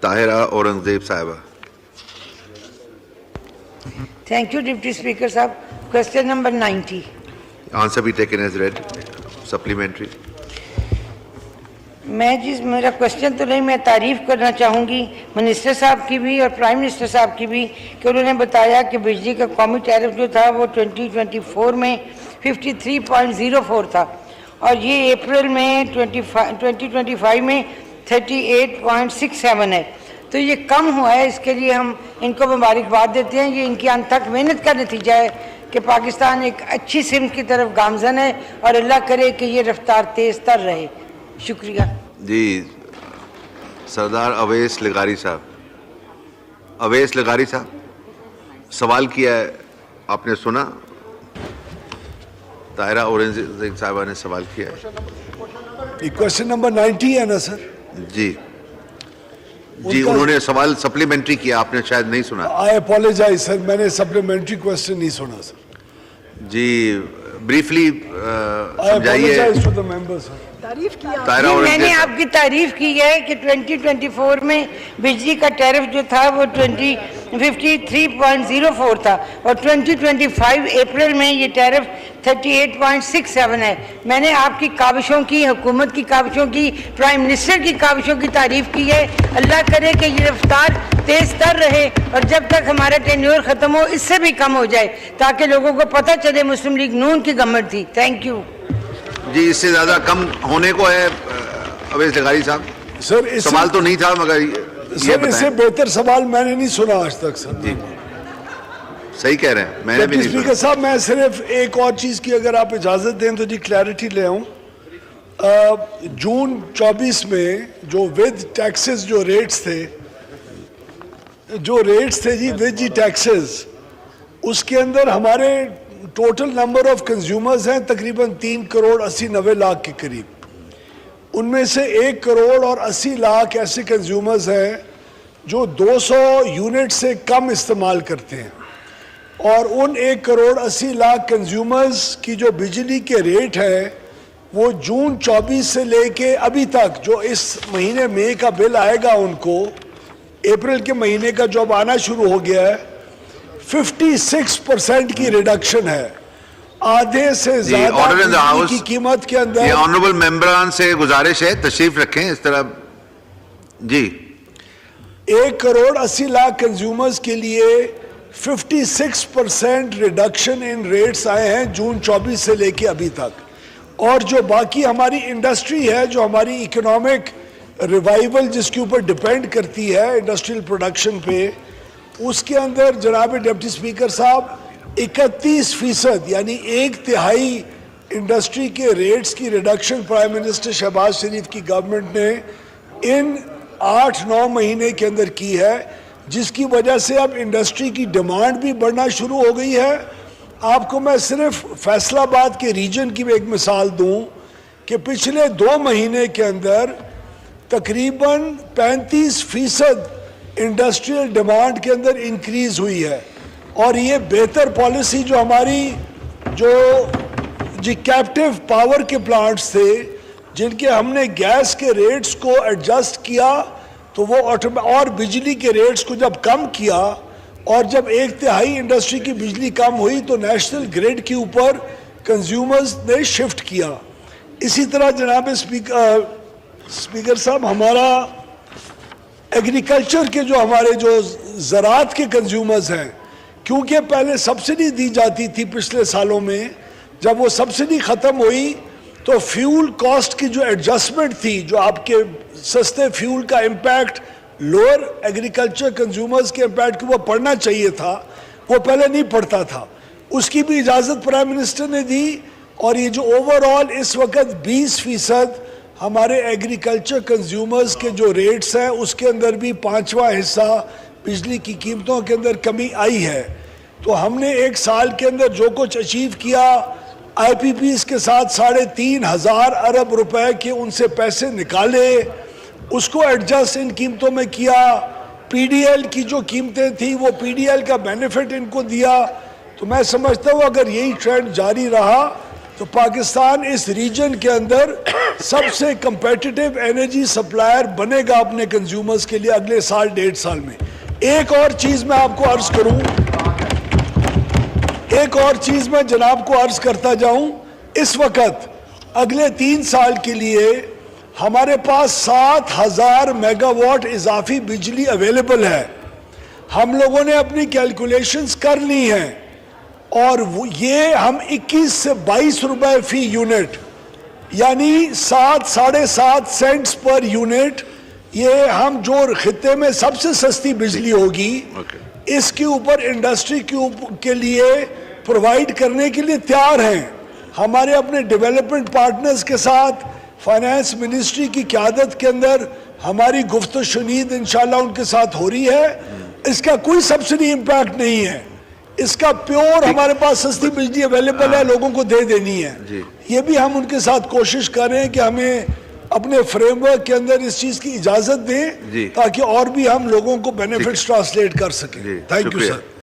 طاہرہ اورنگزیب صاحبہ. Thank you, Deputy Speaker Sahab. Question number 90. Answer be taken as read. Supplementary. मेरा question तो नहीं, मैं तारीफ करना चाहूँगी मिनिस्टर साहब की भी और प्राइम मिनिस्टर साहब की भी कि उन्होंने बताया कि बिजली का कौमी टैरिफ जो था वो 2024 में 53.04 था और ये अप्रैल में 2025 में 38.67 है. तो ये कम हुआ है, इसके लिए हम इनको मुबारकबाद देते हैं. ये इनकी अनथक मेहनत का नतीजा है कि पाकिस्तान एक अच्छी सिमत की तरफ गामजन है और अल्लाह करे कि ये रफ्तार तेज़ तर रहे. शुक्रिया जी. सरदार अवैस लगारी साहब. अवैस लगारी साहब सवाल किया है, आपने सुना? ताहिरा औरंगजेब साहबा ने सवाल किया है. क्वेश्चन नंबर 90 है ना सर? जी जी, उन्होंने सवाल सप्लीमेंट्री किया, आपने शायद नहीं सुना. आई अपोलोजाइज सर, मैंने सप्लीमेंट्री क्वेश्चन नहीं सुना सर. जी ब्रीफली समझाइए. मैंने आपकी तारीफ की है कि 2024 में बिजली का टैरिफ जो था वो 53.04 था और 2025 अप्रैल में ये टैरिफ 38.67 है. मैंने आपकी काविशों की, हुकूमत की काविशों की, प्राइम मिनिस्टर की काविशों की तारीफ की है. अल्लाह करे कि ये रफ्तार तेज तर रहे और जब तक हमारा टेन्योर ख़त्म हो इससे भी कम हो जाए ताकि लोगों को पता चले मुस्लिम लीग नून की गवर्नमेंट थी. Thank you. जी इससे ज़्यादा कम होने को है अवैस लगारी साहब. सर सवाल तो नहीं था मगर सर इससे बेहतर सवाल मैंने नहीं सुना आज तक सर. जी सही कह रहे हैं, मैंने भी नहीं स्पीकर साहब मैं सिर्फ एक और चीज़ की अगर आप इजाज़त दें तो जी क्लैरिटी ले आऊँ. जून 24 में जो विद टैक्सेस जो रेट्स थे जी विद जी टैक्सेस, उसके अंदर हमारे टोटल नंबर ऑफ कंज्यूमर्स हैं तकरीबन 3,80,90,00,000 के करीब. उनमें से 1,80,00,000 ऐसे कंज्यूमर्स हैं जो 200 यूनिट से कम इस्तेमाल करते हैं और उन 1,80,00,000 कंज्यूमर्स की जो बिजली के रेट है वो जून 24 से लेके अभी तक जो इस महीने मई का बिल आएगा उनको, अप्रैल के महीने का जो अब आना शुरू हो गया है, 56% की रिडक्शन है. आधे से ज्यादा की कीमत के अंदर. ये ऑनरेबल मेंबरान से गुजारिश है तशरीफ रखें इस तरह. जी 1,80,00,000 कंज्यूमर्स के लिए 56% रिडक्शन इन रेट्स आए हैं जून 24 से लेके अभी तक. और जो बाकी हमारी इंडस्ट्री है, जो हमारी इकोनॉमिक रिवाइवल जिसके ऊपर डिपेंड करती है इंडस्ट्रियल प्रोडक्शन पे, उसके अंदर जनाब डिप्टी स्पीकर साहब 31% यानी 1/3 इंडस्ट्री के रेट्स की रिडक्शन प्राइम मिनिस्टर शहबाज शरीफ की गवर्नमेंट ने इन 8-9 महीने के अंदर की है, जिसकी वजह से अब इंडस्ट्री की डिमांड भी बढ़ना शुरू हो गई है. आपको मैं सिर्फ फैसलाबाद के रीजन की एक मिसाल दूं कि पिछले 2 महीने के अंदर तकरीबन 35% इंडस्ट्रियल डिमांड के अंदर इंक्रीज हुई है. और ये बेहतर पॉलिसी जो हमारी जो जी कैप्टिव पावर के प्लांट्स थे जिनके हमने गैस के रेट्स को एडजस्ट किया तो वो और बिजली के रेट्स को जब कम किया और जब 1/3 इंडस्ट्री की बिजली कम हुई तो नेशनल ग्रिड के ऊपर कंज्यूमर्स ने शिफ्ट किया. इसी तरह जनाब स्पीकर साहब हमारा एग्रीकल्चर के जो हमारे जो ज़राअत के कंज्यूमर्स हैं, क्योंकि पहले सब्सिडी दी जाती थी पिछले सालों में, जब वो सब्सिडी ख़त्म हुई तो फ्यूल कॉस्ट की जो एडजस्टमेंट थी, जो आपके सस्ते फ्यूल का इम्पैक्ट लोअर एग्रीकल्चर कंज्यूमर्स के इम्पैक्ट के ऊपर पड़ना चाहिए था, वो पहले नहीं पड़ता था. उसकी भी इजाज़त प्राइम मिनिस्टर ने दी और ये जो ओवरऑल इस वक्त 20% हमारे एग्रीकल्चर कंज्यूमर्स के जो रेट्स हैं उसके अंदर भी 5वां हिस्सा बिजली की कीमतों के अंदर कमी आई है. तो हमने एक साल के अंदर जो कुछ अचीव किया, IPPs के साथ 3,500 अरब रुपए के उनसे पैसे निकाले, उसको एडजस्ट इन कीमतों में किया. PDL की जो कीमतें थी वो PDL का बेनिफिट इनको दिया. तो मैं समझता हूँ अगर यही ट्रेंड जारी रहा تو پاکستان اس ریجن کے اندر سب سے کمپیٹیٹیو انرجی سپلائر بنے گا اپنے کنزیومرز کے لیے اگلے سال 1.5 سال میں. ایک اور چیز میں آپ کو عرض کروں, ایک اور چیز میں جناب کو عرض کرتا جاؤں, اس وقت اگلے 3 سال کے لیے ہمارے پاس 7,000 میگا واٹ اضافی بجلی اویلیبل ہے. ہم لوگوں نے اپنی کیلکولیشنز کر لی ہیں اور یہ ہم 21 سے 22 روپے فی یونٹ یعنی 7.5 سینٹس پر یونٹ, یہ ہم جو خطے میں سب سے سستی بجلی ہوگی اس کے اوپر انڈسٹری کے لیے پرووائڈ کرنے کے لیے تیار ہیں. ہمارے اپنے ڈیولپمنٹ پارٹنرز کے ساتھ فائنانس منسٹری کی قیادت کے اندر ہماری گفت و شنید انشاءاللہ ان کے ساتھ ہو رہی ہے. اس کا کوئی سبسڈی امپیکٹ نہیں ہے, اس کا پیور ہمارے پاس سستی بجلی اویلیبل ہے, لوگوں کو دے دینی ہے. یہ بھی ہم ان کے ساتھ کوشش کر رہے ہیں کہ ہمیں اپنے فریم ورک کے اندر اس چیز کی اجازت دیں تاکہ اور بھی ہم لوگوں کو بینیفٹس ٹرانسلیٹ کر سکیں. Thank you sir.